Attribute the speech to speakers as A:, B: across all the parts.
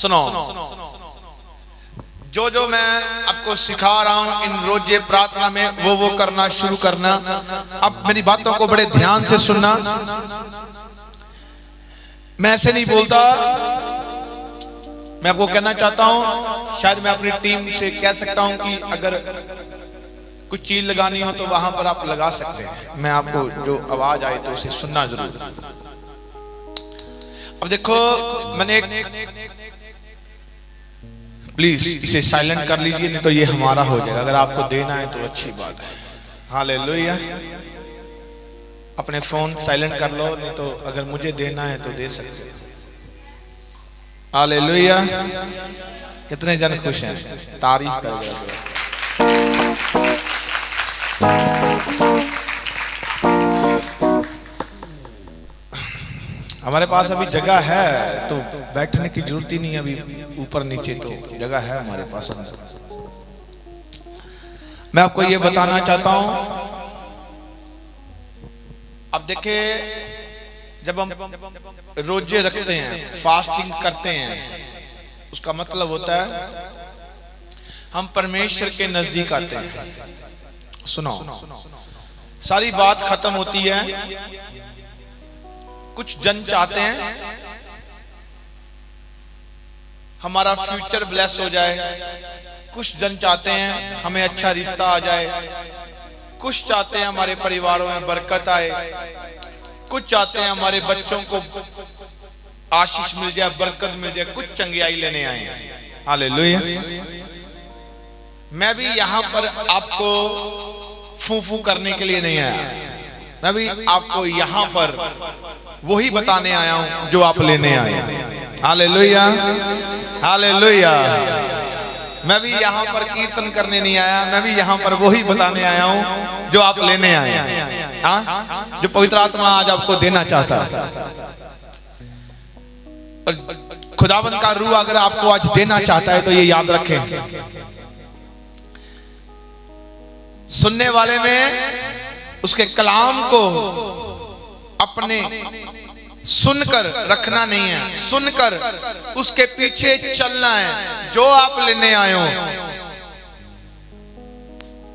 A: सुनो, जो जो मैं आपको सिखा रहा हूं इन रोजे प्रार्थना में वो करना शुरू करना। अब मेरी बातों को बड़े ध्यान से सुनना। मैं ऐसे नहीं बोलता, मैं आपको कहना चाहता हूं, शायद मैं अपनी टीम से कह सकता हूं कि अगर कुछ चीज लगानी हो तो वहां पर आप लगा सकते हैं। मैं आपको जो आवाज आए तो उसे सुनना जरूर। अब देखो, मैंने प्लीज इसे साइलेंट कर लीजिए, नहीं तो ये हमारा हो जाएगा। अगर आपको देना है तो अच्छी बात है। हालेलुया। अपने फोन साइलेंट कर लो, नहीं तो अगर मुझे देना है तो दे सकते हैं। हालेलुया। कितने जन खुश हैं? तारीफ कर दो। हमारे पास अभी जगह है तो बैठने की जरूरत ही नहीं है, अभी ऊपर नीचे तो जगह है हमारे पास। मैं आपको ये बताना चाहता हूं, अब देखिए, जब हम रोजे रखते हैं, फास्टिंग करते हैं, उसका मतलब होता है हम परमेश्वर के नजदीक आते हैं। सुनो, सारी बात खत्म होती है। कुछ जन चाहते हैं हमारा फ्यूचर ब्लेस हो जाए, कुछ जन चाहते हैं हमें अच्छा रिश्ता आ जाए, कुछ चाहते हैं हमारे परिवारों में बरकत आए, कुछ चाहते हैं हमारे बच्चों को आशीष मिल जाए, बरकत मिल जाए, कुछ चंगियाई लेने आए हैं। हालेलुया। मैं भी यहां पर आपको फूफू करने के लिए नहीं आया, मैं भी आपको यहां पर वही बताने आया हूं जो आप लेने आए हैं। Hallelujah, hallelujah. मैं भी यहां पर कीर्तन करने नहीं आया, मैं भी यहां पर वही बताने आया हूं जो आप लेने आए हैं। हाँ, जो पवित्र आत्मा आज आपको देना चाहता है। खुदावंद का रूह अगर आपको आज देना चाहता है तो ये याद रखें, सुनने वाले में उसके कलाम को अपने सुनकर रखना नहीं है, सुनकर उसके पीछे चलना है। जो आप लेने आए हो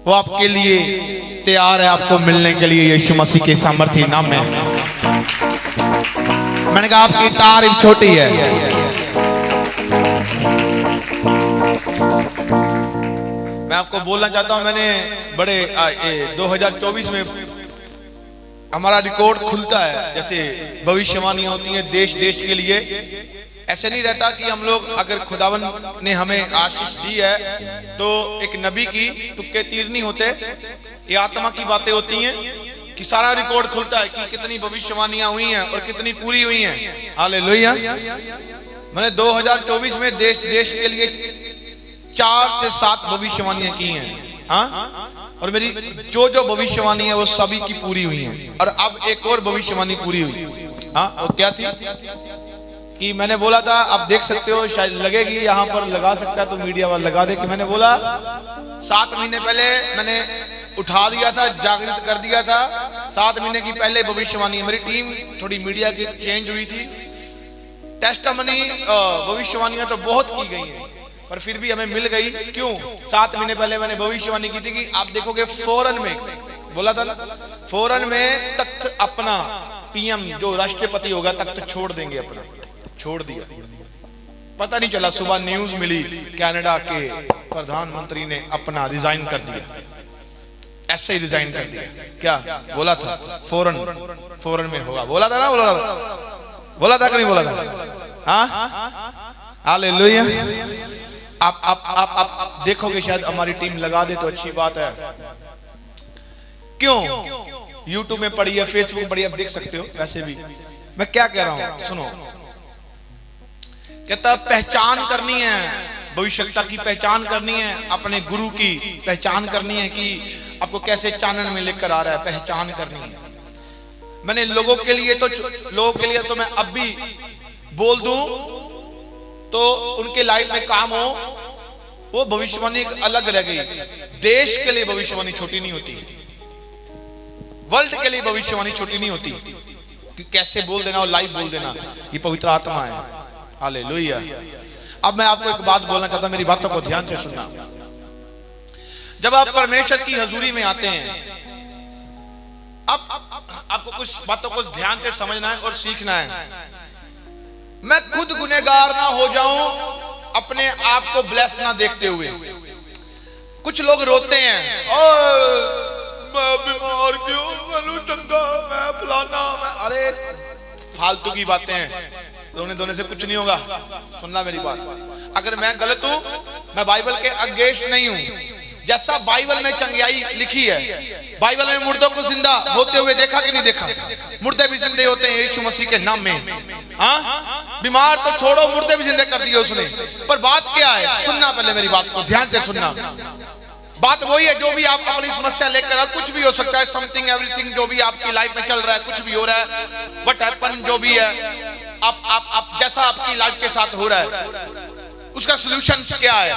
A: वो आपके लिए तैयार है, आपको मिलने के लिए यीशु मसीह के सामर्थी नाम में। मैंने कहा आपकी तारीफ छोटी है। मैं आपको बोलना चाहता हूं, मैंने बड़े 2024 में हमारा रिकॉर्ड खुलता है। जैसे भविष्यवाणियां होती हैं देश देश के लिए, ऐसे नहीं रहता कि हम लोग, अगर खुदावन ने हमें आशीष दी है तो एक नबी की तुक्के तीर नहीं होते, ये आत्मा की बातें होती हैं कि सारा रिकॉर्ड खुलता है कि कितनी भविष्यवाणियां हुई हैं और कितनी पूरी हुई हैं। हालेलुया। मैंने 2024 में देश देश के लिए 4 से 7 भविष्यवाणियां की हैं। हाँ, और मेरी जो जो भविष्यवाणी है वो सभी की पूरी हुई है। और अब एक और भविष्यवाणी पूरी हुई। हाँ, वो क्या थी कि मैंने बोला था, आप देख सकते हो, शायद लगेगी यहाँ पर, लगा सकता है तो मीडिया वाला लगा दे, कि मैंने बोला 7 महीने पहले मैंने उठा दिया था, जागृत कर दिया था। 7 महीने की पहले भविष्यवाणी। मेरी टीम थोड़ी मीडिया की चेंज हुई थी, टेस्टामनी भविष्यवाणियां तो बहुत की गई है, पर फिर भी हमें मिल गई। क्यों? 7 महीने पहले मैंने भविष्यवाणी की थी कि आप देखोगे फौरन में, बोला था ना, फौरन में तख्त अपना पीएम जो राष्ट्रपति होगा तख्त छोड़ देंगे, अपना छोड़ दिया। पता नहीं चला, सुबह न्यूज मिली कनाडा के प्रधानमंत्री ने अपना रिजाइन कर दिया। ऐसे ही रिजाइन कर दिया। क्या बोला था? फौरन में होगा। बोला था ना, बोला था कि नहीं बोला था? हाँ, हालेलुया। आप देखोगे, शायद हमारी टीम लगा दे तो अच्छी बात है। क्यों? YouTube में पड़ी है, फेसबुक में पड़ी है, आप देख सकते हो। वैसे भी मैं क्या कह रहा हूं, सुनो। कहता पहचान करनी है, भविष्यता की पहचान करनी है, अपने गुरु की पहचान करनी है कि आपको कैसे चानन में लेकर आ रहा है, पहचान करनी है। मैंने लोगों के लिए तो मैं अब भी बोल दूं तो उनके लाइफ में काम हो, वो भविष्यवाणी अलग रह गई। देश के लिए भविष्यवाणी छोटी नहीं होती, वर्ल्ड के लिए भविष्यवाणी छोटी नहीं होती कि कैसे बोल देना और लाइव बोल देना, ये पवित्र आत्मा है। हालेलुया। अब मैं आपको एक बात बोलना चाहता हूं, मेरी बातों को ध्यान से सुनना। जब आप परमेश्वर की हजूरी में आते हैं, अब आपको कुछ बातों को ध्यान से समझना है और सीखना है। मैं खुद गुनहगार ना हो जाऊं, अपने आप को ब्लेस ना देखते हुए। कुछ लोग रोते हैं, मैं बीमार क्यों, मैं चंगा, मैं फलाना, मैं, अरे फालतू की बातें हैं। रोने धोने से कुछ नहीं होगा। सुनना मेरी बात, अगर मैं गलत हूं, मैं बाइबल के अगेंस्ट नहीं हूं। जैसा बाइबल में चंगियाई लिखी है, बाइबल में मुर्दों को जिंदा होते हुए देखा कि नहीं देखा? मुर्दे भी जिंदे होते हैं यीशु मसीह के नाम में। हाँ, बीमार तो छोड़ो, मुर्दे भी जिंदे कर दिए उसने। पर बात क्या है? सुनना पहले मेरी बात को ध्यान से सुनना। बात वही है, जो भी आप अपनी समस्या लेकर, कुछ भी हो सकता है, समथिंग एवरीथिंग, जो भी आपकी लाइफ में चल रहा है, कुछ भी हो रहा है, व्हाट हैपन, जो भी है, आप जैसा आपकी लाइफ के साथ हो रहा है, उसका सॉल्यूशन क्या है?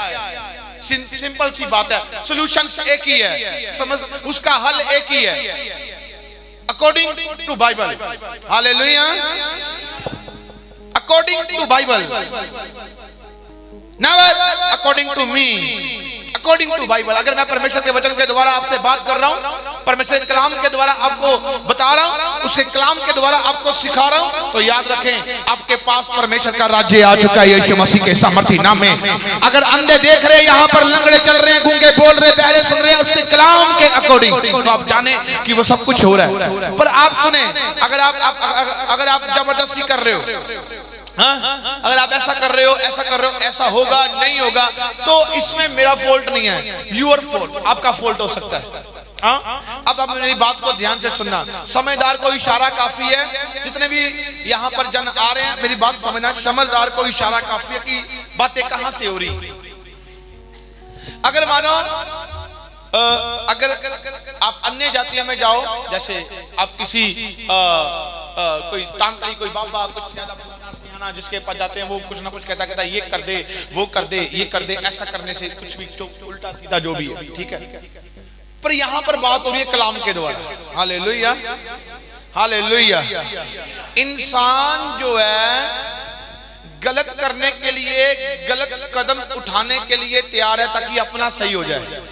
A: सिंपल सी बात है, सॉल्यूशंस एक ही है, समझ, उसका हल एक ही है, according to Bible. Hallelujah, according to Bible, never according to me, according to Bible. अगर मैं परमेश्वर के वचन के द्वारा आपसे बात कर रहा हूं, परमेश्वर के कलाम के द्वारा आपको बता रहा हूं, उसके कलाम के द्वारा आपको सिखा रहा हूं, तो याद रखें, आपके पास परमेश्वर का राज्य आ चुका है यीशु मसीह के सामर्थी नाम में। अगर अंधे देख रहे, यहाँ पर लंगड़े चल रहे हैं, गूंगे बोल रहे, बहरे सुन रहे हैं, उसके कलाम के अकॉर्डिंग, तो आप जाने कि वो सब कुछ हो रहा है। पर आप सुने, अगर आप जबरदस्ती कर रहे हो, हाँ? अगर आप ऐसा कर रहे हो, ऐसा कर रहे हो, ऐसा होगा नहीं होगा, तो इसमें मेरा फॉल्ट नहीं है, यूर फॉल्ट, आपका फॉल्ट हो सकता है। हाँ? अब आप मेरी बात को ध्यान से सुनना। समझदार को इशारा काफी है। जितने भी यहाँ पर जन आ रहे हैं, मेरी बात समझना, समझदार को इशारा काफी है कि बातें कहां से हो रही। अगर मानो अगर आप अन्य जातियों में जाओ, जैसे आप किसी कोई तांत्रिक, कोई बाबा, कुछ ज्यादा सियाना जिसके पास जाते हैं, वो कुछ ना कुछ कहता ये कर दे, वो कर दे, ये कर दे, ऐसा करने से कुछ भी उल्टा सीधा जो भी है, ठीक है। पर यहाँ पर बात हो रही है कलाम के द्वारा। Hallelujah, hallelujah. इंसान जो है गलत करने के लिए, गलत कदम उठाने के लिए तैयार है ताकि अपना सही हो जाए।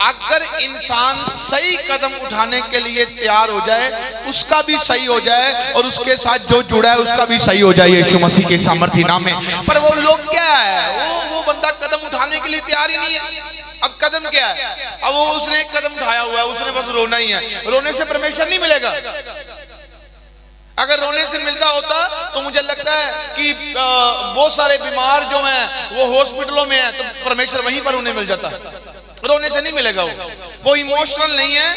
A: अगर इंसान सही कदम उठाने के लिए तैयार हो जाए, उसका भी सही हो जाए और उसके साथ जो जुड़ा है उसका भी सही हो जाए यीशु मसीह के सामर्थी नाम में। पर वो लोग क्या है, वो बंदा कदम उठाने के लिए तैयार ही नहीं है। अब कदम क्या है? अब वो उसने एक कदम उठाया हुआ है, उसने बस रोना ही है। रोने से परमेश्वर नहीं मिलेगा। अगर रोने से मिलता होता तो मुझे लगता है कि बहुत सारे बीमार जो हैं वो हॉस्पिटलों में हैं, तो परमेश्वर वहीं पर उन्हें मिल जाता। रोने से नहीं मिलेगा, वो इमोशनल नहीं है।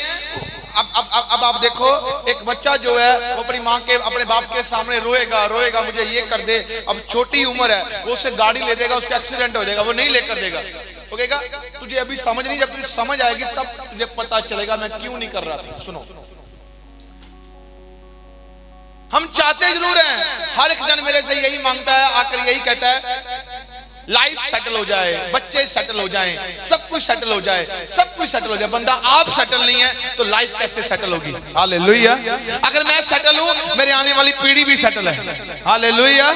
A: अब आप देखो, एक बच्चा जो है वो अपनी माँ के, अपने बाप के सामने रोएगा, मुझे ये कर दे। अब छोटी उम्र है, वो उसे गाड़ी ले देगा, उसका एक्सीडेंट हो जाएगा, वो नहीं लेकर देगा। वो कहेगा तुझे अभी समझ नहीं, जब तुझे समझ आएगी तब तुझे पता चलेगा मैं क्यों नहीं कर रहा था। सुनो, हम चाहते जरूर हैं, हर एक जन मेरे से यही मांगता है, आकर यही कहता है लाइफ सेटल हो जाए, बच्चे सेटल हो जाएं, सब कुछ सेटल हो जाए, सब कुछ सेटल हो जाए। बंदा आप सेटल नहीं है तो लाइफ कैसे सेटल होगी? हालेलुया। अगर मैं सेटल हूं, मेरे आने वाली पीढ़ी भी सेटल है। हालेलुया।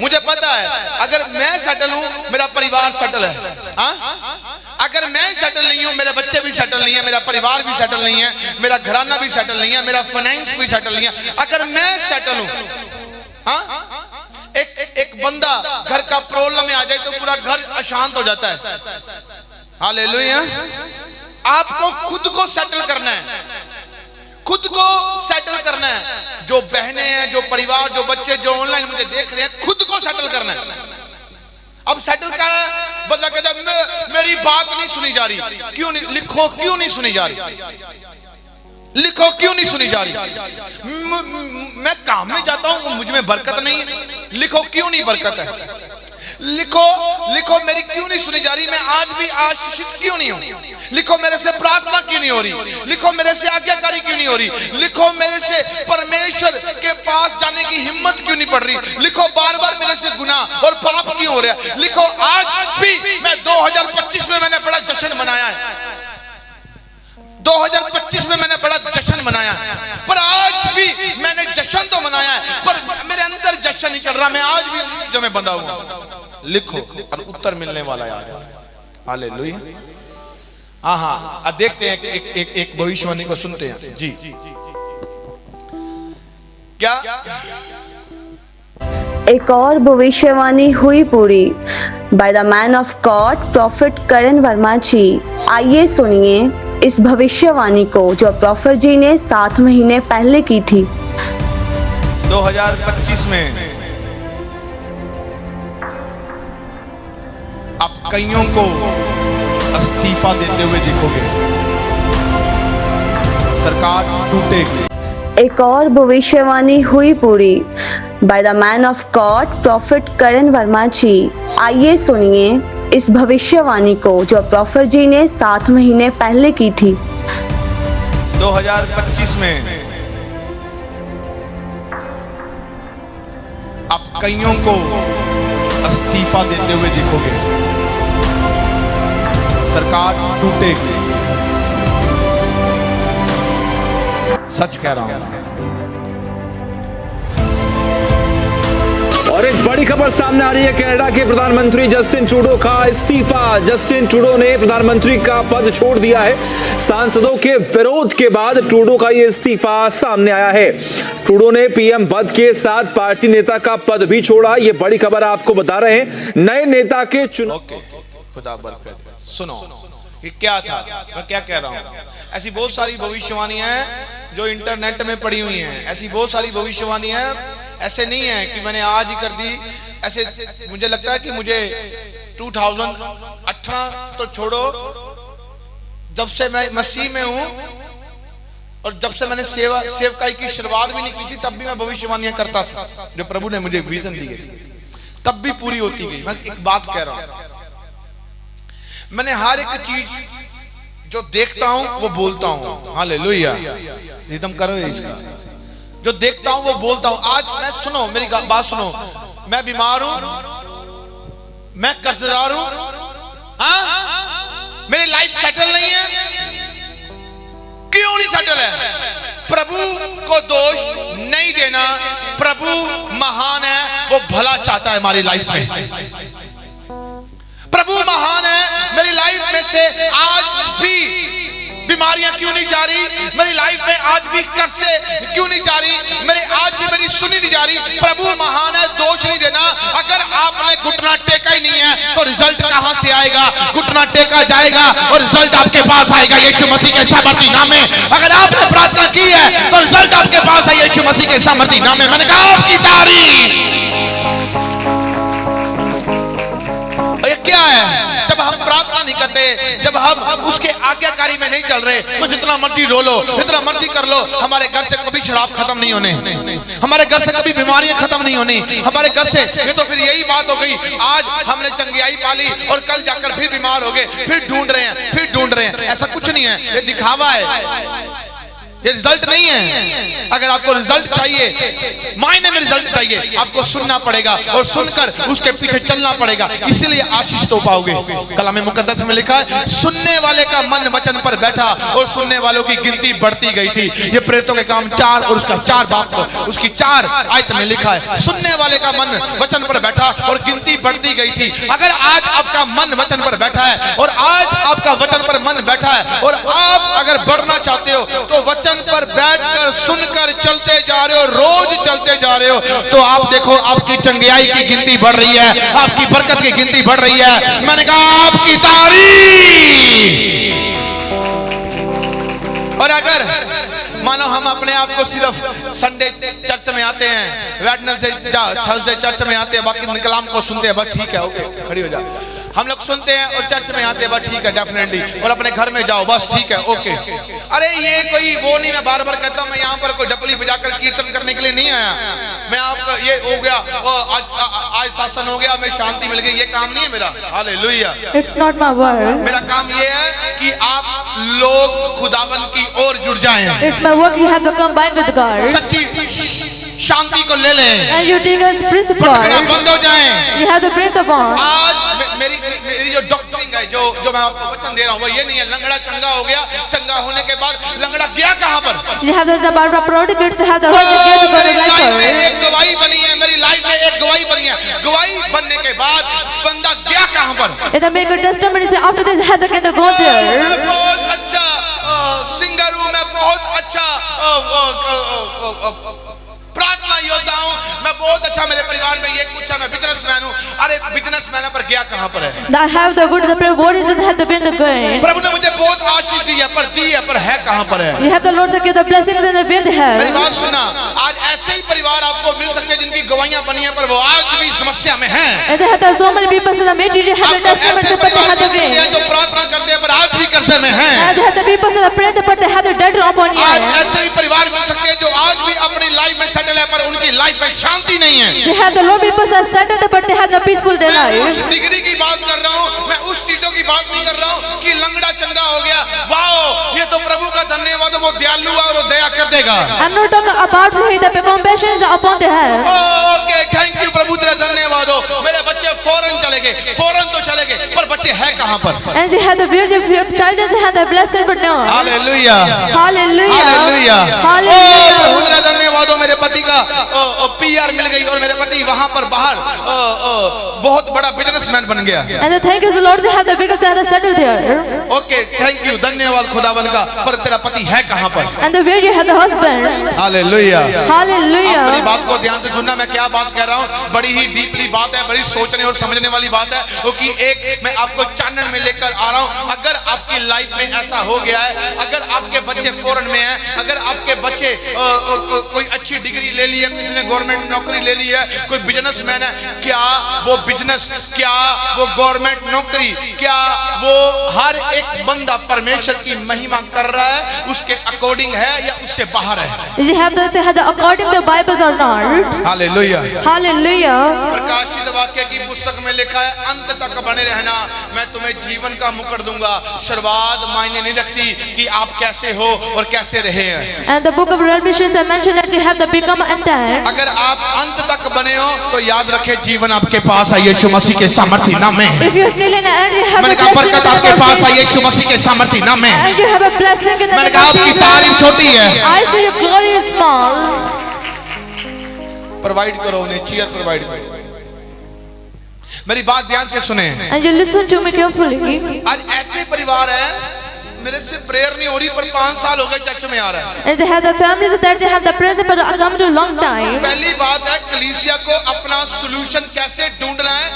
A: मुझे पता है अगर मैं सेटल हूं, मेरा परिवार सेटल है। हाँ? अगर मैं सेटल नहीं हूं, मेरे बच्चे भी सेटल नहीं है, मेरा परिवार भी सेटल नहीं है, मेरा घराना भी सेटल नहीं है, मेरा फाइनेंस भी सेटल नहीं है। अगर मैं सेटल हूं, हाँ, एक बंदा घर का प्रॉब्लम में आ जाए तो पूरा घर अशांत हो जाता है। हालेलुया। आपको खुद को सेटल करना है, खुद को सेटल करना है। जो बहनें हैं, जो परिवार, जो बच्चे, जो ऑनलाइन मुझे देख रहे हैं, खुद को सेटल करना है। अब सेटल का बदला कहता है मेरी बात नहीं सुनी जा रही। क्यों नहीं? लिखो क्यों नहीं सुनी जा रही, लिखो क्यों नहीं सुनी जा रही। मैं काम में जाता हूं, मुझ में बरकत नहीं है, लिखो क्यों नहीं बरकत है। लिखो लिखो मेरी क्यों नहीं सुनी जा रही, मैं आज भी आशीषित क्यों नहीं हूं। लिखो मेरे से प्रार्थना क्यों नहीं हो रही, लिखो मेरे से आज्ञाकारी क्यों नहीं हो रही, लिखो मेरे से परमेश्वर के पास जाने की हिम्मत क्यों नहीं पड़ रही, लिखो बार बार मेरे से गुनाह और पाप क्यों हो रहा है। लिखो आज भी मैं 2025 में मैंने बड़ा जश्न मनाया है, 2025 में मैंने बड़ा जश्न मनाया है, पर आज भी मैंने जश्न तो मनाया है, पर मेरे अंदर जश्न नहीं चल रहा। मैं आज भी जो मैं बंधा हुआ, लिखो और उत्तर मिलने वाला याद है। हालेलुया। हाँ, अब देखते हैं एक भविष्यवाणी को सुनते हैं जी। क्या
B: एक और भविष्यवाणी हुई पूरी by the man of God prophet Karan Varma ji. आइए सुनिए इस भविष्यवाणी को जो प्रॉफिट जी ने 7 महीने पहले की थी।
A: 2025 में आप कईयों को इस्तीफा देते हुए देखोगे, सरकार टूटेगी।
B: एक और भविष्यवाणी हुई पूरी by the man of God prophet Karan Varma ji. आइए सुनिए इस भविष्यवाणी को जो प्रॉफिट जी ने 7 महीने पहले की थी।
A: 2025 में आप कईयों को इस्तीफा देते हुए देखोगे, सरकार टूटेगी। सच कह रहा हूं।
C: और एक बड़ी खबर सामने आ रही है, कनाडा के प्रधानमंत्री जस्टिन ट्रूडो का इस्तीफा। जस्टिन ट्रूडो ने प्रधानमंत्री का पद छोड़ दिया है। सांसदों के विरोध के बाद ट्रूडो का यह इस्तीफा सामने आया है। ट्रूडो ने पीएम पद के साथ पार्टी नेता का पद भी छोड़ा। ये बड़ी खबर आपको बता रहे हैं। नए नेता के चुनाव।
A: खुदा बरकत। सुनो ये क्या था, मैं क्या कह रहा हूं। ऐसी बहुत सारी भविष्यवाणियां हैं जो इंटरनेट में पड़ी हुई हैं। ऐसी बहुत सारी भविष्यवाणियां ऐसे नहीं है कि मैंने आज ही कर दी। ऐसे मुझे लगता है कि मुझे 2018 तो छोड़ो, जब से मैं मसीह में हूं और जब से मैंने सेवकाई की शुरुआत भी नहीं की थी, तब भी मैं भविष्यवाणियां करता था जो प्रभु ने मुझे विजन दी थी, तब भी पूरी होती गई। मैं एक बात कह रहा हूं, मैंने हर एक चीज जो देखता हूं वो बोलता हूं। हालेलुया। रिदम करो इसका। जो देखता हूं वो बोलता हूं। आज मैं सुनो, मेरी बात सुनो, मैं बीमार हूं, मैं कर्जदार हूं, हाँ, मेरी लाइफ सेटल नहीं है। क्यों नहीं सेटल है? प्रभु को दोष नहीं देना। प्रभु महान है, वो भला चाहता है हमारी लाइफ में। प्रभु महान है। मेरी लाइफ में से आज भी बीमारियां क्यों नहीं जा रही? मेरी लाइफ में आज भी कर्ज से क्यों नहीं जा रही? आज भी मेरी सुनी नहीं जा रही। प्रभु महान है, दोष नहीं देना। अगर आपने घुटना टेका ही नहीं है तो रिजल्ट कहां से आएगा? घुटना टेका जाएगा और रिजल्ट आपके पास आएगा यीशु मसीह के सामर्थी नाम में। अगर आपने प्रार्थना की है तो रिजल्ट आपके पास है यीशु मसीह के सामर्थी नाम में। मैंने कहा आपकी तारीफ। क्या है? जब हम प्रार्थना नहीं करते, जब हम उसके आज्ञाकारी में नहीं चल रहे, तो जितना मर्जी रो लो, जितना मर्जी कर लो, हमारे घर से कभी शराब खत्म नहीं होने, हमारे घर से कभी बीमारियां खत्म नहीं होनी, हमारे घर से। ये तो फिर यही बात हो गई, आज हमने चंगियाई पाली और कल जाकर फिर बीमार हो गए, फिर ढूंढ रहे हैं, फिर ढूंढ रहे हैं। ऐसा कुछ नहीं है, ये दिखावा है, ये रिजल्ट नहीं है। अगर आपको रिजल्ट चाहिए, मायने में रिजल्ट चाहिए, आपको सुनना पड़ेगा और सुनकर उसके पीछे चलना पड़ेगा, इसीलिए आशीष तो पाओगे। कलाम मुकद्दस में लिखा है, सुनने वाले का मन वचन पर बैठा और सुनने वालों की गिनती बढ़ती गई थी। ये प्रेरितों के काम 4 और उसका 4 बाब उसकी 4 आयत में लिखा है, सुनने वाले का मन वचन पर बैठा और गिनती बढ़ती गई थी। अगर आज आपका मन वचन पर बैठा है और आज आपका वचन पर मन बैठा है और आप अगर बढ़ना चाहते हो तो वचन पर बैठकर सुनकर चलते जा रहे हो, रोज चलते जा रहे हो, तो आप देखो आपकी चंगियाई की गिनती बढ़ रही है, आपकी बरकत की गिनती बढ़ रही है। मैंने कहा आपकी तारीफ। और अगर मानो हम अपने आप को सिर्फ संडे चर्च में आते हैं, वेडनेसडे थर्सडे चर्च में आते हैं, बाकी कलाम को सुनते हैं, बस ठीक है, ओके, खड़ी हो जा। हम लोग सुनते हैं और चर्च में आते हैं, बस ठीक है, डेफिनेटली, और अपने घर में जाओ, बस ठीक है, ओके। अरे ये कोई वो नहीं, मैं बार बार कहता हूँ, मैं यहाँ पर कोई डपली बजाकर कीर्तन करने के लिए नहीं आया। मैं आपका ये हो गया, आज शासन हो गया, मैं शांति मिल गई, ये काम नहीं है मेरा। Hallelujah.
D: It's not my word.
A: मेरा काम ये है कि आप लोग खुदावंद की ओर जुड़ जाएं।
D: It's my work. You have to combine with God.
A: सच्ची शांति को ले लें,
D: And you take us principle.
A: भटकना बंद हो जाएं।
D: You have to bring the bond.
A: आज मेरी जो डॉक्टरिंग है, जो मैं आपको वचन दे रहा हूँ, वो ये नहीं है लंगड़ा चंगा हो गया, चंगा होने के बाद लंगड़ा गया कहाँ पर?
D: You have the about prodigal to have the Holy Spirit to go to life.
A: एक गवाही बनी है, मेरी लाइफ में एक गवाही बनी है। गवाही बनने के बाद बंदा गया कहां पर?
D: And they make a testimony say after this had the go there.
A: मैं बहुत अच्छा सिंगर हूं, मैं बहुत अच्छा प्रार्थना योद्धा हूं, मैं बहुत अच्छा, मेरे परिवार में ये कुछ है, मैं बिजनेसमैन हूं। अरे बिजनेसमैन पर गया कहां पर है?
D: I have the good, the prayer. What is it? Have the been the good.
A: प्रभु ने मुझे बहुत आशीष दी है, पर है कहां पर है?
D: You have the Lord to give the blessings and the will they
A: मेरी
D: have.
A: बात सुनना, आज ऐसे ही परिवार आपको मिल सकते हैं जिनकी गवाहियां बनी है पर वो आज भी समस्या में हैं।
D: And they have so many people that made you have the
A: आपको
D: testimony
A: ऐसे
D: but they
A: परिवार
D: have the
A: मिल सकते हैं
D: way.
A: जो प्रार्थना करते हैं पर आज भी कर्जे में हैं।
D: And they have the people that pray but they have the debt upon you.
A: आज ऐसे ही परिवार मिल सकते हैं जो आज भी अपनी लाइफ में सेटल है पर उनकी लाइफ में शांति नहीं है।
D: They have the Lord people that settled but they have the peaceful their
A: मैं उस
D: life.
A: डिग्री की बात कर रहा हूँ, मैं उस चीजों की बात नहीं कर रहा हूँ कि लंगड़ा चंगा हो गया, वाओ ये तो प्रभु का धन्यवाद, वो दयालु है और वो दया कर देगा।
D: I'm not talking about the compassion is upon the head.
A: Okay, thank you प्रभु, तेरा धन्यवाद हो। मेरे बच्चे फौरन चले गए, फौरन तो चले गए, पर बच्चे हैं कहाँ पर?
D: And they have the virgin child doesn't have the blessing but no.
A: Hallelujah,
D: Hallelujah.
A: Hallelujah,
D: Hallelujah.
A: प्रभु तेरा धन्यवाद हो। मेरे पति का PR मिल गई और मेरे पति वहां पर बाहर बहुत बड़ा बिजनेसमैन बन गया।
D: And the thank you the Lord to have the biggest and settled there.
A: Okay, thank you, धन्यवाद खुदावन का, पर तेरा पति है कहाँ पर?
D: And the where you have the husband.
A: Hallelujah. आप मेरी
D: Hallelujah.
A: बात को ध्यान से सुनना, मैं क्या बात कह रहा हूँ, बड़ी ही डीपली बात है, बड़ी सोचने और समझने वाली बात है, क्योंकि एक मैं आपको चानन में लेकर आ रहा हूँ। अगर आपकी लाइफ में ऐसा हो गया है, अगर आपके बच्चे फॉरेन में हैं, अगर आपके बच्चे कोई अच्छी डिग्री ले ली है, किसी ने गवर्नमेंट नौकरी ले ली है, कोई बिजनेसमैन है, क्या वो बिजनेस, क्या वो गवर्नमेंट नौकरी, क्या वो हर एक बंदा परमेश्वर की महिमा कर रहा है उसके अकॉर्डिंग है या उससे बाहर है?
D: You have the according to the Bibles or not?
A: Hallelujah.
D: Hallelujah.
A: प्रकाशित वाक्य की पुस्तक में लिखा है, अंत तक बने रहना, मैं तुम्हें जीवन का मुकुट दूंगा। शुरुआत मायने नहीं रखती कि आप कैसे हो और कैसे रहे हैं।
D: And the book of Revelation mentioned that you have to become entire.
A: अगर आप अंत तक बने हो तो याद रखे जीवन आपके पास है यीशु मसीह के सामर्थ्य नाम में।
D: If you are still in the end, you have
A: मैंने
D: the
A: कहा
D: blessing
A: बरकत आपके पास है यीशु मसीह के सामर्थ्य नाम में।
D: and you have a blessing in the
A: मैंने
D: name
A: कहा
D: of
A: आपकी
D: Jesus.
A: तारीफ छोटी है।
D: I see your glory is small.
A: Provide करो उन्हें, चीयर प्रोवाइड करो। मेरी बात ध्यान से सुने,
D: And you listen to me carefully.
A: आज ऐसे परिवार है, मेरे से प्रेयर नहीं हो रही पर 5 साल हो गए चर्च में आ रहा है।
D: And they have the families that they have the present but come to a long time.
A: पहली बात है कलीसिया को अपना सॉल्यूशन कैसे ढूंढना है।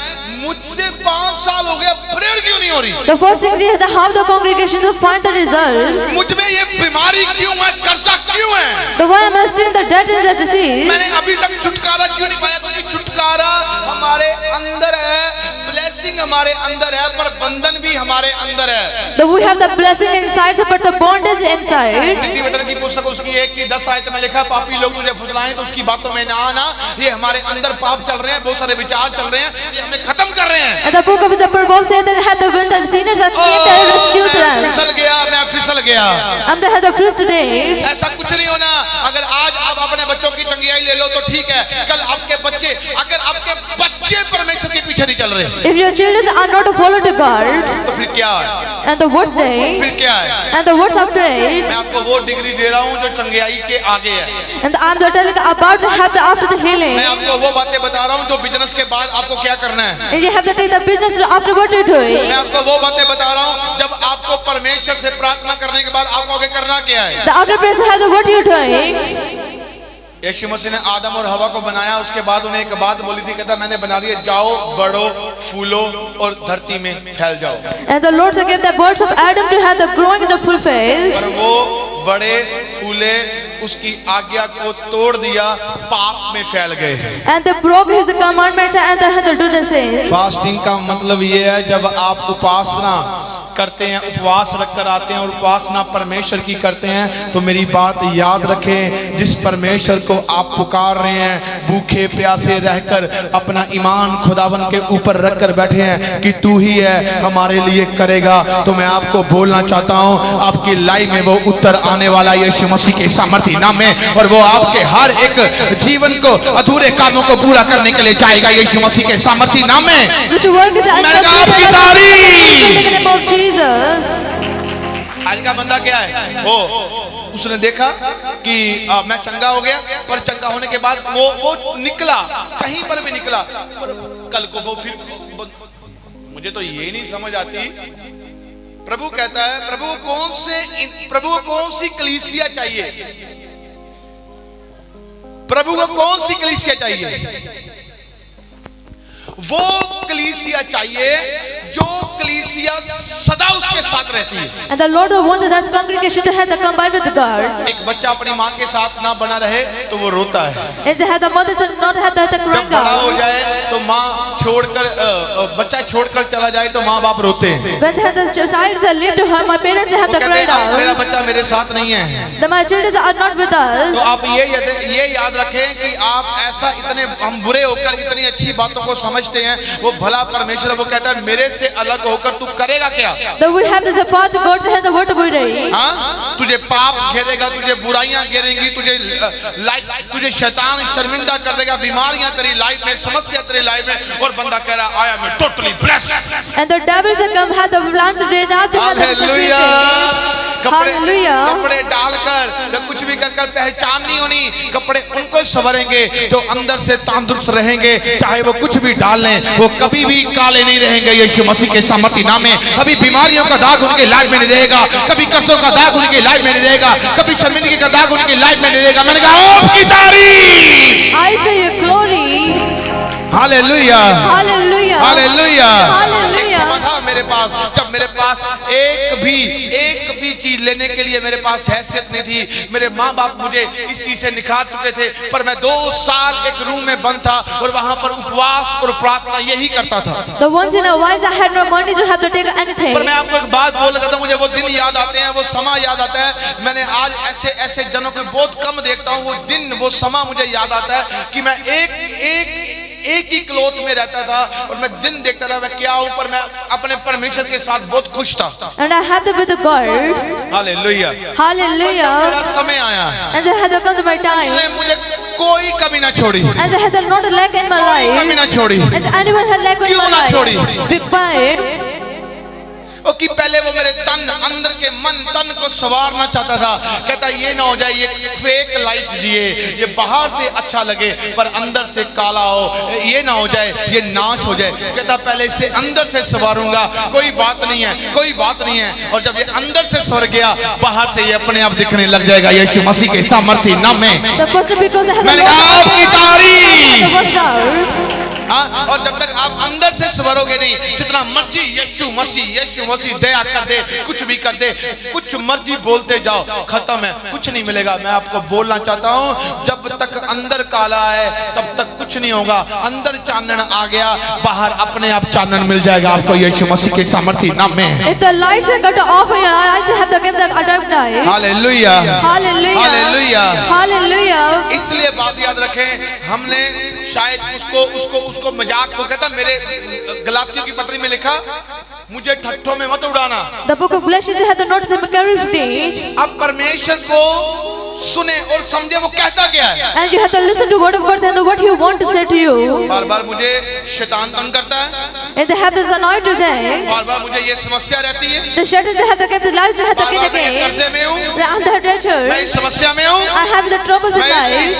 A: मुझसे 5 साल हो गया, प्रेयर क्यों नहीं हो रही?
D: The first thing is to have the congregation to find the results.
A: मुझ में ये बीमारी क्यों है, कर्जा क्यों है?
D: The why am I still the debt is that disease?
A: मैंने अभी तक छुटकारा क्यों नहीं पाया? क्योंकि छुटकारा हमारे अंदर है, ब्लेसिंग हमारे अंदर है, पर बंधन भी हमारे अंदर है।
D: The we have the blessing inside but the bond is inside.
A: नीतिवचन की पुस्तक उसकी 1:10 आयत में लिखा है, पापी लोग तुझे फुसलाएं तो उसकी बातों में ना आना। ये हमारे अंदर पाप चल रहे हैं, बहुत सारे विचार चल रहे हैं, ये हमें खत्म कर रहे हैं।
D: And the book of the Proverbs says that had the wind and sinners and came to rescue them.
A: फिसल गया, मैं फिसल गया।
D: And they had the first day.
A: ऐसा कुछ नहीं होना। अगर आज आप अपने बच्चों की टंगियाई ले लो तो ठीक है, कल आपके बच्चे, अगर आपके बच्चे परमेश्वर के पीछे नहीं चल रहे
D: If your children are not to follow to God,
A: तो फिर क्या है?
D: and the worst day,
A: फिर क्या है?
D: and the worst after it,
A: मैं आपको वो डिग्री दे रहा हूँ जो चंगियाई के आगे है।
D: and I'm telling about to have the after the healing.
A: मैं आपको वो बातें बता रहा हूँ जो बिजनेस के बाद आपको क्या करना है।
D: And you have to take the business after what you're doing.
A: मैं आपको वो बातें बता रहा हूँ जब आपको परमेश्वर से प्रार्थना करने के बाद आपको आगे करना क्या है।
D: The other person has what you're doing.
A: यीशु मसीह ने आदम और हवा को बनाया, उसके बाद उन्हें एक बात बोली थी, कहता मैंने बना दिया, जाओ बढ़ो फूलो और धरती में फैल जाओ।
D: And the Lord gave the words of Adam to have the growing in the full faith.
A: पर वो बड़े फूले, उसकी आज्ञा को तोड़ दिया, पाप में फैल गए।
D: And they broke his commandments and they had to do the same.
A: Fasting का मतलब ये है जब आप उपासना करते हैं, उपवास रखकर आते हैं और उपासना परमेश्वर की करते हैं, तो मेरी बात याद रखें, जिस परमेश्वर को आप पुकार रहे हैं, भूखे प्यासे रहकर अपना ईमान खुदावन के ऊपर रखकर बैठे हैं कि तू ही है हमारे लिए करेगा, तो मैं आपको बोलना चाहता हूं आपकी लाइफ में वो उत्तर आने वाला यीशु मसीह के सामर्थ्य नाम में, और वो आपके हर एक जीवन को अधूरे कामों को पूरा करने के लिए जाएगा यीशु मसीह के सामर्थ्य नाम में।
D: Which work is
A: मैंने कहा आपकी तारीफ।
D: Jesus.
A: आज का बंदा क्या है? वो उसने देखा कि मैं चंगा हो गया, पर चंगा होने के बाद वो निकला, कहीं पर भी निकला, पर कल को वो फिर मुझे तो ये नहीं समझ आती। प्रभु कहता है प्रभु को कौन सी कलीसिया चाहिए? प्रभु को कौन सी कलीसिया चाहिए? वो कलीसिया चाहिए जो कलीसिया सदा उसके साथ रहती है।
D: And the Lord wanted that congregation to have the combined with God.
A: एक बच्चा अपनी माँ के साथ ना बना रहे तो वो रोता है।
D: As they had the mothers and not had the
A: जब
D: crying
A: बड़ा हो
D: out.
A: जाए तो माँ छोड़कर बच्चा छोड़कर चला जाए तो माँ बाप रोते हैं।
D: When the child said, "Leave to her," my parents have
A: वो
D: the
A: कहते
D: cried
A: हैं मेरा
D: out.
A: बच्चा मेरे साथ नहीं है।
D: The my children are not with
A: तो
D: us.
A: आप ये याद रखें कि आप ऐसा इतने हम बुरे होकर इतनी अच्छी बातों को समझते हैं, वो भला परमेश्वर वो कहता है मेरे से अलग होकर तू करेगा क्या?
D: Though we have this Father God to have the word of way.
A: हाँ, तुझे पाप घेरेगा, तुझे बुराइयां घेरेंगी, तुझे शैतान शर्मिंदा कर देगा, बीमारियां तेरी लाइफ में, समस्या तेरी लाइफ में, और बंदा कह रहा आया मैं totally blessed.
D: And the devils have come had the plans to raise up to have the
A: hallelujah.
D: Hallelujah.
A: कपड़े डालकर जब कुछ भी कर पहचान नहीं होनी, कपड़े उनको संवरेंगे जो अंदर से तंदुरुस्त रहेंगे, चाहे वो कुछ भी डाल लें, वो कभी भी काले नहीं रहेंगे यीशु मसीह के सामर्थ्य नाम में। कभी बीमारियों का दाग उनके लाइफ में नहीं रहेगा, कभी कर्जों का दाग उनकी लाइफ में नहीं रहेगा, कभी शर्मिंदगी का दाग उनकी लाइफ में नहीं रहेगा। मैंने कहा आपकी तारीफ।
D: I say your glory.
A: Hallelujah,
D: Hallelujah.
A: Hallelujah.
D: Hallelujah.
A: एक समय था मेरे पास, जब मेरे पास एक भी चीज लेने के लिए मेरे पास हैसियत नहीं थी। मेरे माँ बाप मुझे इस चीज से निखार चुके थे, पर मैं 2 साल एक रूम में बंद था और वहां पर उपवास और प्रार्थना यही करता था।
D: The once in a while I had no money to have to take anything.
A: पर मैं आपको एक बात बोलना चाहता हूँ, मुझे वो दिन याद आते हैं, वो समा याद आता है। मैंने आज ऐसे जनों को बहुत कम देखता हूँ। वो दिन, वो समा मुझे याद आता है कि मैं एक ही क्लोथ में रहता था और मैं दिन देखता था मैं क्या हूं, पर मैं अपने परमेश्वर के साथ बहुत खुश था।
D: And I had to be the God.
A: Hallelujah.
D: Hallelujah.
A: मेरा समय आया
D: And I had to come to my time.
A: उसने मुझे कोई कमी ना छोड़ी,
D: And I had not a lack in my
A: कमी
D: life.
A: ना छोड़ी।
D: As anyone had lack in
A: क्यों
D: my
A: ना
D: life.
A: छोड़ी?
D: Big Pai.
A: कि पहले वो मेरे अंदर के तन को संवारना चाहता था। कहता ये ना हो जाए ये फेक लाइफ जिए, ये बाहर से अच्छा लगे पर अंदर से काला हो, ये ना हो जाए ये नाश हो जाए। कहता पहले इसे अंदर से संवारूंगा, कोई बात नहीं है, कोई बात नहीं है। और जब ये अंदर से संवर गया, बाहर से ये अपने आप दिखने लग जाएगा यीशु मसीह के सामर्थ्य नाम में।
D: The first because I had
A: मैंने कहा आपकी तारीफ।
D: the
A: हाँ, और जब तक आप अंदर से संवरोगे नहीं, जितना मर्जी यीशु मसीह दया कर दे, कुछ भी कर दे, कुछ मर्जी बोलते जाओ, खत्म है, कुछ नहीं मिलेगा। मैं आपको बोलना चाहता हूँ, जब तक अंदर काला है तब तक कुछ नहीं होगा। अंदर चानन आ गया, बाहर अपने आप चानन मिल जाएगा आपको यीशु मसीह के सामर्थ्य नाम में।
D: If the lights are cut off, I just have to give the dark night.
A: Hallelujah,
D: Hallelujah.
A: Hallelujah.
D: Hallelujah.
A: इसलिए बात याद रखें, हमने शायद उसको मजाक को कहता, मेरे गलातियों की पत्री में लिखा मुझे ठट्ठों में मत उड़ाना।
D: The book of Galatians had the notice of carefully.
A: अब परमेश्वर को सुने और समझे वो कहता क्या है।
D: And you have to listen to word of God and what He want to say to you.
A: बार बार मुझे शैतान तंग करता है,
D: And they have this annoyed today.
A: बार बार मुझे ये समस्या रहती है,
D: The shadows they have to get the lives they have to
A: bar
D: get
A: बार मैं
D: again.
A: कर्जे में हूँ,
D: The under
A: मैं
D: debtor.
A: इस समस्या में हूँ,
D: I have the troubles in
A: मैं
D: life.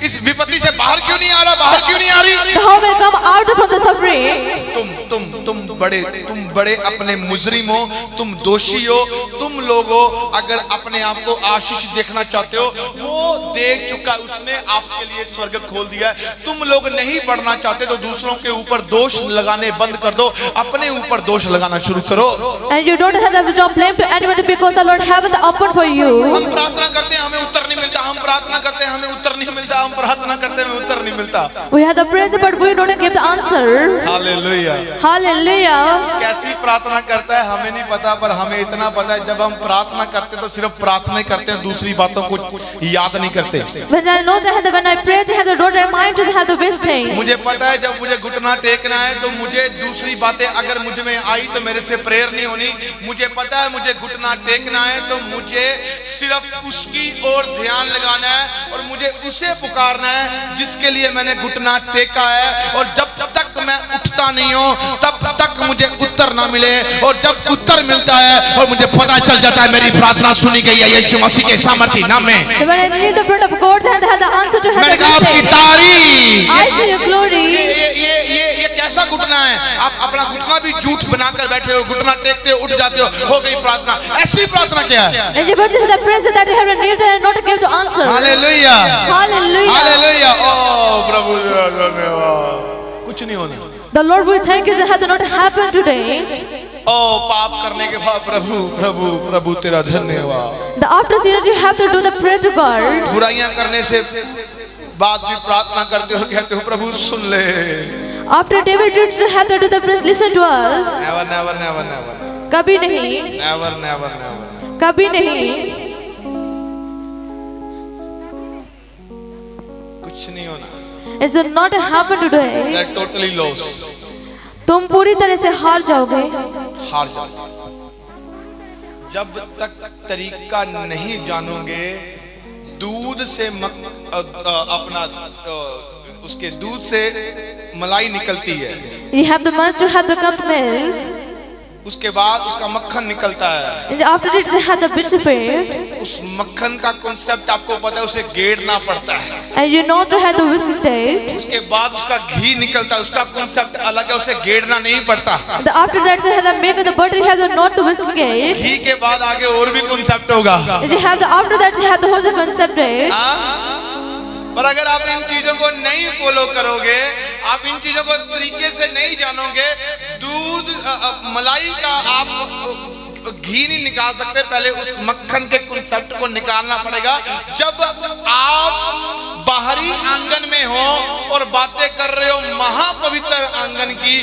A: इस विपत्ति से बाहर क्यों नहीं आ रहा, बाहर क्यों नहीं आ रही।
D: How will come out from the suffering?
A: तुम बड़े अपने मुजरिम हो, तुम दोषी हो, तुम लोग हो। अगर अपने आप को आशीष देखना चाहते हो, वो देख चुका है, उसने आपके लिए स्वर्ग खोल दिया है। तुम लोग नहीं बढ़ना चाहते तो दूसरों के ऊपर दोष लगाने बंद कर दो, अपने ऊपर दोष लगाना शुरू करो।
D: And you don't have to blame to anyone because the Lord haven't opened for you.
A: हम प्रार्थना करते हैं हमें उत्तर नहीं मिलता, हम प्रार्थना करते हैं हमें उत्तर नहीं मिलता, हम प्रार्थना करते हैं हमें उत्तर नहीं मिलता।
D: We have the praise but we don't give the answer.
A: Hallelujah.
D: Hallelujah.
A: कैसी प्रार्थना करता है हमें नहीं पता, पर हमें इतना पता है जब हम प्रार्थना करते हैं तो सिर्फ प्रार्थना ही करते हैं, दूसरी बातों को याद नहीं करते।
D: When I know that when I pray, they have the don't remind just have the wasting.
A: मुझे पता है जब मुझे घुटना टेकना है तो मुझे दूसरी बातें अगर मुझ में आई तो मेरे से प्रेयर नहीं होनी। मुझे पता है मुझे घुटना टेकना है तो मुझे सिर्फ उसकी ओर ध्यान लगाना है और मुझे उसे पुकारना है जिसके लिए मैंने घुटना टेका है। और जब तक मैं उठता नहीं हूँ तब तक मुझे उत्तर ना मिले, और जब उत्तर मिलता है और मुझे पता चल जाता है मेरी प्रार्थना सुनी गई है यीशु मसीह के सामर्थ्य नाम में।
D: When I leave the front of God, then they have the answer to have
A: मैंने
D: the
A: कहा आपकी
D: wasting.
A: तारीफ।
D: I see your glory.
A: ये आप अपना घुटना भी झूठ बनाकर बैठे हो, घुटना टेकते हो, उठ जाते हो गई प्रार्थना। ऐसी प्रार्थना क्या है?
D: And you purchase the prayer that you have kneeled and not give to answer.
A: Hallelujah,
D: Hallelujah.
A: Hallelujah. ओ प्रभु धन्यवाद। कुछ नहीं होना।
D: The Lord will thank you that had not happened today.
A: ओ पाप करने के बाद प्रभु प्रभु प्रभु तेरा धन्यवाद।
D: The after sinner you have to do the prayer to God.
A: बुराइयां करने से बाद भी प्रार्थना करते हो, कहते हो प्रभु सुन ले।
D: After David did you have to do the prayer, listen to us.
A: Never never never never
D: कभी नहीं,
A: नेवर नेवर नेवर
D: कभी नहीं।
A: कुछ नहीं होना।
D: It will not happen today.
A: You are totally lost।
D: तुम पूरी तरह से हार जाओगे।
A: हार जाओ। जब तक तरीका नहीं जानोगे, दूध से अपना उसके दूध से मलाई निकलती है,
D: You have the must to have the cup milk.
A: उसके बाद उसका मक्खन निकलता है।
D: And after it they have the bits of it.
A: उस मक्खन का कॉन्सेप्ट आपको पता है, उसे गेड़ना पड़ता है।
D: And you know to have the whisk date.
A: उसके बाद उसका घी निकलता है, उसका कॉन्सेप्ट अलग है, उसे गेड़ना नहीं पड़ता।
D: The after that they have the milk and the butter, you have the not the whisk gate.
A: घी के बाद आगे और भी कॉन्सेप्ट होगा।
D: And you have the after that you have the whole concept date.
A: पर अगर आप इन चीजों को नहीं फॉलो करोगे, आप इन चीजों को तरीके से नहीं जानोगे, दूध मलाई का आप घी नहीं निकाल सकते, पहले उस मक्खन के कॉन्सेप्ट को निकालना पड़ेगा। जब आप बाहरी आंगन में हो और बातें कर रहे हो महापवित्र आंगन की,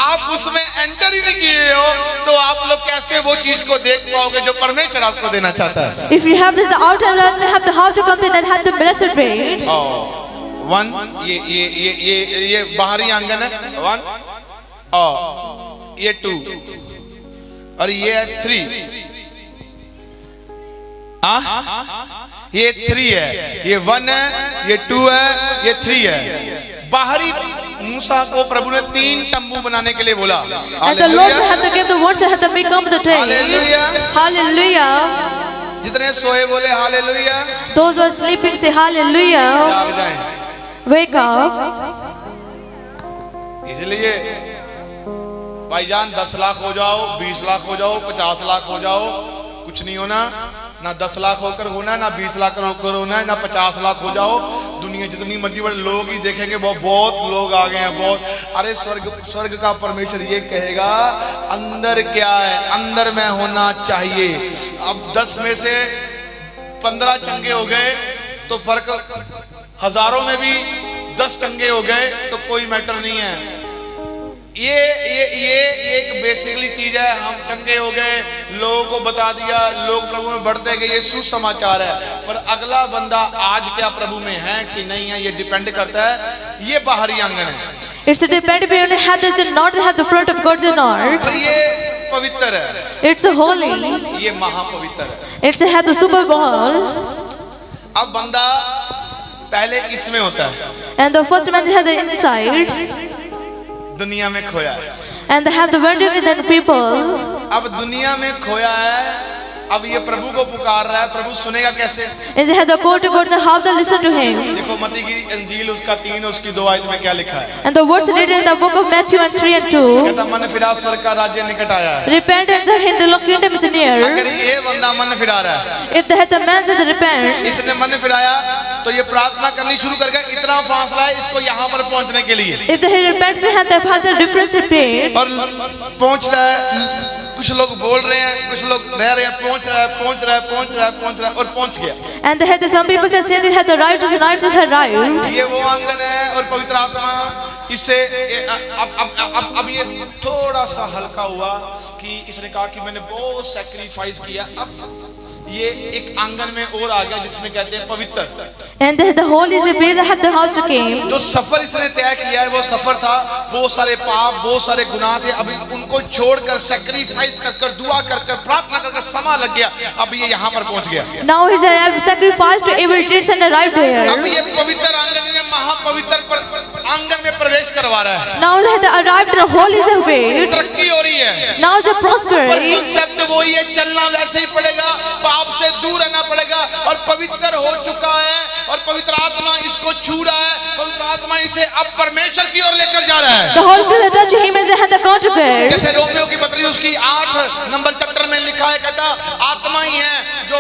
A: आप उसमें एंटर ही नहीं किए हो, तो आप लोग कैसे वो चीज को देख पाओगे जो परमेश्वर आपको देना चाहता है?
D: If you have this outer rest, you have the how to come to that have the blessed rate.
A: One ये बाहरी आंगन है, वन ये टू और ये है थ्री। ये थ्री है, ये वन है, ये टू है, ये थ्री है। बाहरी मूसा को प्रभु ने 3 तंबू बनाने के लिए बोला।
D: And the Lord have to give the words, have to make come the day.
A: Hallelujah.
D: Hallelujah.
A: जितने सोए बोले hallelujah.
D: Those who are sleeping say hallelujah.
A: जाग जाएं।
D: Wake up.
A: इसलिए भाईजान 10 लाख हो जाओ, 20 लाख हो जाओ, 50 लाख हो जाओ, कुछ नहीं होना। ना 10 लाख होकर होना, ना 20 लाख होकर होना, ना 50 लाख हो जाओ। दुनिया जितनी मर्जी बड़े लोग ही देखेंगे, बहुत लोग आ गए हैं, बहुत। अरे स्वर्ग का परमेश्वर ये कहेगा अंदर क्या है, अंदर में होना चाहिए। अब 10 में से 15 चंगे हो गए तो फर्क, हजारों में भी 10 चंगे हो गए तो कोई मैटर नहीं है। ये एक बेसिकली चीज है। हम चंगे हो गए, लोगों को बता दिया, लोग प्रभु में बढ़ते गए, ये सुसमाचार है। पर अगला बंदा आज क्या प्रभु में है कि नहीं है, ये डिपेंड करता है। ये बाहरी आंगन है,
D: It's a depend upon have this and not have the front of God or not.
A: और ये पवित्र है,
D: It's a holy.
A: ये महापवित्र है।
D: It's a have the super bowl.
A: अब बंदा पहले इसमें होता है,
D: And the first man has the inside.
A: दुनिया में खोया है।
D: And they have the wondering in the people.
A: अब दुनिया में खोया है, अब ये प्रभु को पुकार रहा है, प्रभु सुनेगा कैसे?
D: And they have the call to God and how to listen to him.
A: देखो मत्ती की इंजील उसका 3 उसकी 2 आयत में क्या लिखा है?
D: And the words written in the book of Matthew and 3 and 2.
A: कहता मन फिरा, स्वर्ग का राज्य निकट आया है।
D: Repent and the Lord kingdom is near.
A: अगर ये बंदा मन फिरा रहा है,
D: If they had the man said repent,
A: इसने मन फिराया तो ये प्रार्थना करनी शुरू कर गया। इतना फासला है इसको यहाँ पर पहुँचने के लिए,
D: if they had repent, they had the father difference repent.
A: और पहुँच रहा है। कुछ लोग बोल रहे हैं, कुछ लोग रह रहे हैं, पहुँच रहा है, पहुँच रहा है, पहुँच रहा है, पहुँच रहा है, और पहुँच गया।
D: And they had some people said they had the right to arrived.
A: ये वो आंगन है, और पवित्र आत्मा इसे अब ये थोड़ा सा हल्का हुआ कि इसने कहा कि मैंने बहुत सैक्रिफाइस किया। अब ये एक आंगन में और आ गया जिसमें कहते हैं पवित्र।
D: And the Holy Spirit had the house to came.
A: जो सफर इसने तय किया है वो सफर था, बहुत सारे पाप, बहुत सारे गुनाह थे। अभी उनको छोड़कर सैक्रिफाइस कर दुआ कर प्रार्थना कर समय लग गया। अब ये यहाँ पर पहुँच गया।
D: Now he has sacrificed to evil deeds and arrived
A: अब
D: here.
A: ये पवित्र आंगन में महापवित्र आंगन में प्रवेश करवा रहा है।
D: Now they had arrived to the Holy Spirit.
A: तरक्की हो रही है।
D: Now the
A: पर
D: prosperity.
A: कॉन्सेप्ट वही है, चलना वैसे ही पड़ेगा, पाप से दूर रहना पड़ेगा, और पवित्र हो चुका है और पवित्र आत्मा इसको छू रहा है। पवित्र आत्मा इसे अब परमेश्वर की ओर लेकर जा रहा है।
D: The Holy Spirit touching him as they had the gone to God.
A: जैसे रोमियो की पत्री उसकी 8 नंबर चैप्टर में लिखा है, कहता आत्मा ही है जो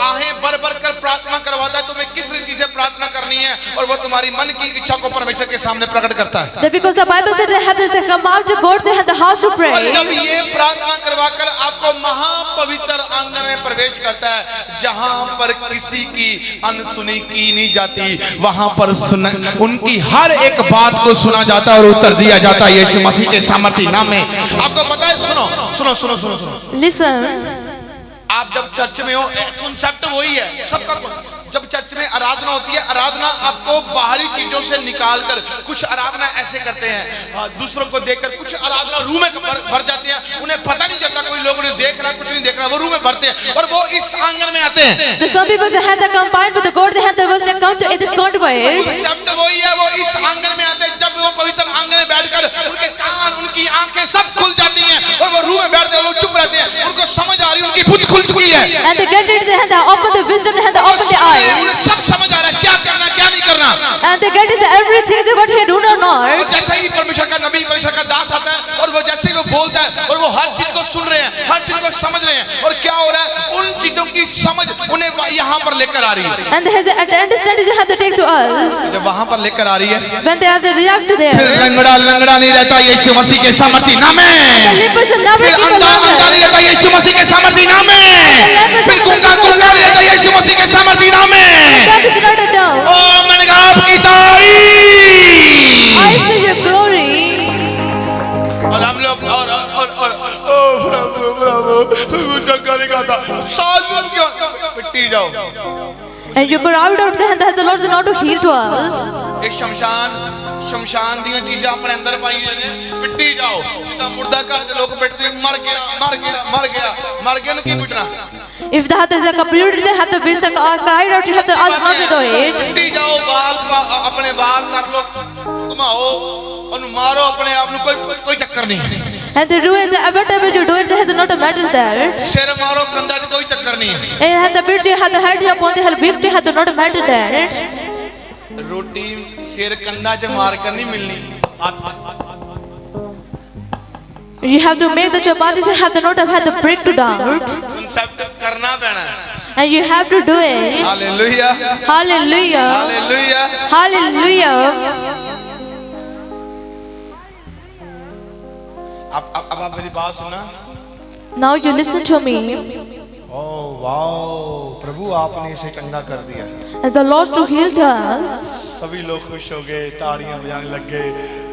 A: आहें भर भर कर प्रार्थना करवाता है तुम्हें किस रीति से प्रार्थना करनी है, और वो तुम्हारी मन की इच्छा को परमेश्वर के सामने प्रकट करता है।
D: That because the Bible said they have this come out to God, they had the house to
A: और
D: pray.
A: जब ये प्रार्थना करवाकर आपको महापवित्र आंगन में प्रवेश करता है, जहां पर किसी की अनसुनी की नहीं जाती, वहां पर उनकी हर एक बात को सुना जाता है और उत्तर दिया जाता है यीशु मसीह के सामर्थी नाम में। आपको पता है, सुनो सुनो सुनो सुनो सुनो,
D: Listen.
A: आप जब चर्च में हो, कॉन्सेप्ट वही है सबका। जब चर्च में आराधना होती है, आराधना आपको बाहरी चीजों से निकालकर, कुछ आराधना ऐसे करते हैं दूसरों को देखकर, कुछ आराधना रूह में भर जाते हैं, उन्हें पता नहीं चलता, कोई लोग उन्हें देख रहा कुछ नहीं देख रहा, वो रूह में भरते हैं और वो इस आंगन में आते हैं।
D: Some people they had the combined with the God, they had the verse that come to it is convert.
A: Concept वही है, वो इस आंगन में आते हैं। जब वो पवित्र आंगन में बैठकर उनके कान, उनकी आंखें सब खुल जाती हैं और वो रूह में बैठते हैं, वो चुप रहते हैं, उनको समझ आ रही है, उनकी बुद्धि खुल चुकी है।
D: And they get it, they had the open the wisdom, they had the open the eyes.
A: उन्हें सब समझ आ रहा है क्या करना क्या नहीं करना।
D: And they get it everything they what he do or
A: और
D: not.
A: जैसे ही परमेश्वर का नबी, परमेश्वर का दास आता है और वो जैसे ही वो बोलता है और वो हर चीज को सुन रहे हैं, हर चीज को समझ रहे हैं, और क्या हो रहा है, उन चीजों की समझ उन्हें यहाँ पर लेकर आ रही है।
D: And they have the understanding they have to take to us.
A: जब वहां पर लेकर आ रही है,
D: When they are the react to
A: फिर
D: there.
A: लंगड़ा लंगड़ा नहीं रहता यीशु मसीह के सामर्थी नाम में।
D: The lepers are never
A: फिर
D: people
A: अंधा अंधा
D: longer.
A: नहीं रहता यीशु मसीह के सामर्थी नाम में। फिर गूंगा गूंगा नहीं रहता यीशु मसीह के सामर्थी नाम में।
D: That is not a doubt.
A: ओ मैंने कहा आपकी तारीफ।
D: I see your glory.
A: और हम लोग और ओ प्रभु जगह नहीं गाता साल क्यों पिट्टी जाओ।
D: And you cried out saying that the Lord is not to heal to us.
A: एक शमशान ਦੀਆਂ ਚੀਜ਼ਾਂ ਆਪਣੇ ਅੰਦਰ ਪਾਈਆਂ ਨੇ, ਪਿੱਟੀ ਜਾਓ। ਜਿੱਦਾਂ ਮੁਰਦਾ ਘਰ ਦੇ ਲੋਕ ਪਿੱਟਦੇ, ਮਰ ਗਿਆ ਮਰ ਗਿਆ ਮਰ ਗਿਆ ਮਰ ਗਿਆ ਨੂੰ ਕੀ ਪਿੱਟਣਾ।
D: If the heart is a computer, they have the wisdom or cried out, you have to ask not to do it.
A: पिट्टी जाओ, अपने बाल कर लो, घुमाओ, ਉਹਨੂੰ ਮਾਰੋ ਆਪਣੇ ਆਪ ਨੂੰ, ਕੋਈ ਚੱਕਰ ਨਹੀਂ।
D: And the do is every time you do it, they have not matters there.
A: ਸਿਰ ਮਾਰੋ ਕੰਧਾਂ 'ਚ, ਕੋਈ ਚੱਕਰ ਨਹੀਂ।
D: And had the beard, you had the head upon the help, they had not matter there.
A: रोटी सिर कंधा च मार कर नहीं मिलनी।
D: You have to make the chapatis, you have to not have had the break to down.
A: Concept करना पैना है।
D: And you have to do it.
A: Hallelujah
D: Hallelujah.
A: Hallelujah.
D: Hallelujah.
A: अब आप मेरी बात सुना।
D: Now you listen to me.
A: Oh wow, प्रभु आपने इसे कंधा कर दिया।
D: As the Lord to heal us.
A: सभी लोग खुश हो गए, ताड़ियां बजाने लग गए,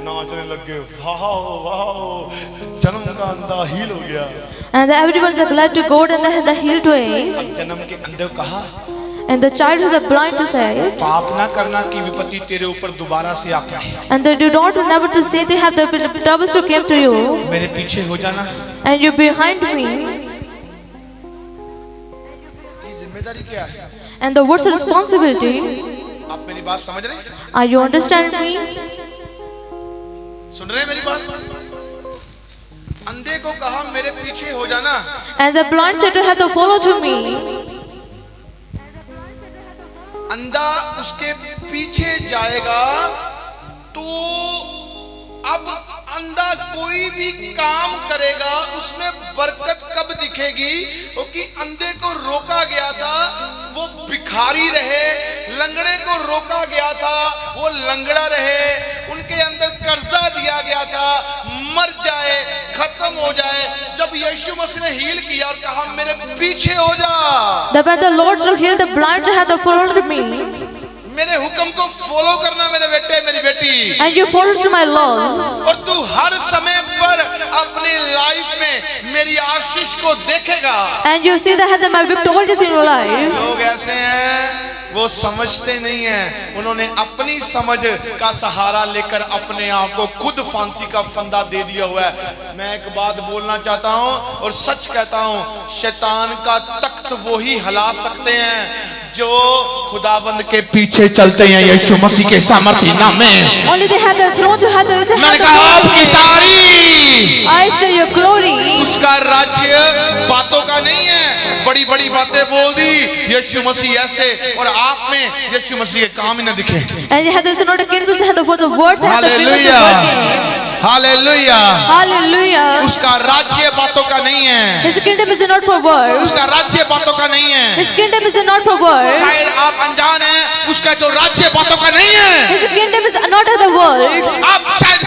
A: नाचने लग गए, वाओ वाओ, जन्म का अंधा हील हो गया।
D: And everyone is glad to God and they had the healed ways.
A: जन्म के अंधे को कहा,
D: And the child who is blind to say.
A: पाप ना करना की विपत्ति तेरे ऊपर दोबारा से आ पाए।
D: And they do not never to say they have the troubles to come to you.
A: मेरे पीछे हो जाना।
D: And you behind me.
A: जिम्मेदारी क्या है?
D: And the what's the responsibility?
A: आप मेरी बात समझ रहे हैं?
D: Are you understand me?
A: सुन रहे हैं मेरी बात? अंधे को कहा मेरे पीछे हो जाना।
D: As a blind said to have to follow to me.
A: अंधा उसके पीछे जाएगा तो अब अंधा कोई भी काम करेगा उसमें बरकत कब दिखेगी? क्योंकि अंधे को रोका गया था वो भिखारी रहे, लंगड़े को रोका गया था वो लंगड़ा रहे, उनके अंदर कर्जा दिया गया था मर जाए, खत्म हो जाए। जब यीशु मसीह ने हील किया और कहा मेरे पीछे हो जा,
D: When the Lord to heal the blind to have to follow me.
A: मेरे हुक्म को फॉलो करना मेरे बेटे मेरी बेटी।
D: And you follow to my laws.
A: और तू हर समय पर अपनी लाइफ में मेरी आशीष को देखेगा।
D: And you see that my victorious in your life.
A: लोग ऐसे हैं वो समझते नहीं हैं, उन्होंने अपनी समझ का सहारा लेकर अपने आप को खुद फांसी का फंदा दे दिया हुआ है। मैं एक बात बोलना चाहता हूं और सच कहता हूं, शैतान का तख्त वो ही हिला सकते हैं जो खुदावंद के पीछे चलते हैं यीशु मसीह के सामर्थ्य नाम में।
D: Only they have the throne to have the
A: मैंने कहा आपकी तारीफ,
D: I say your glory.
A: उसका राज्य बातों का नहीं है, बड़ी बड़ी बातें बोल दी यीशु मसीह ऐसे, और आप में यीशु मसीह के काम ही न दिखे।
D: And you have this not a kingdom to have the for the words and the business
A: hallelujah,
D: of working.
A: Hallelujah.
D: Hallelujah.
A: उसका राज्य बातों का नहीं है,
D: His kingdom is not for words.
A: उसका राज्य बातों का नहीं है।
D: His kingdom is not for words.
A: शायद आप अनजान हैं, उसका जो राज्य बातों का नहीं है।
D: His kingdom is not of the world.
A: आप शायद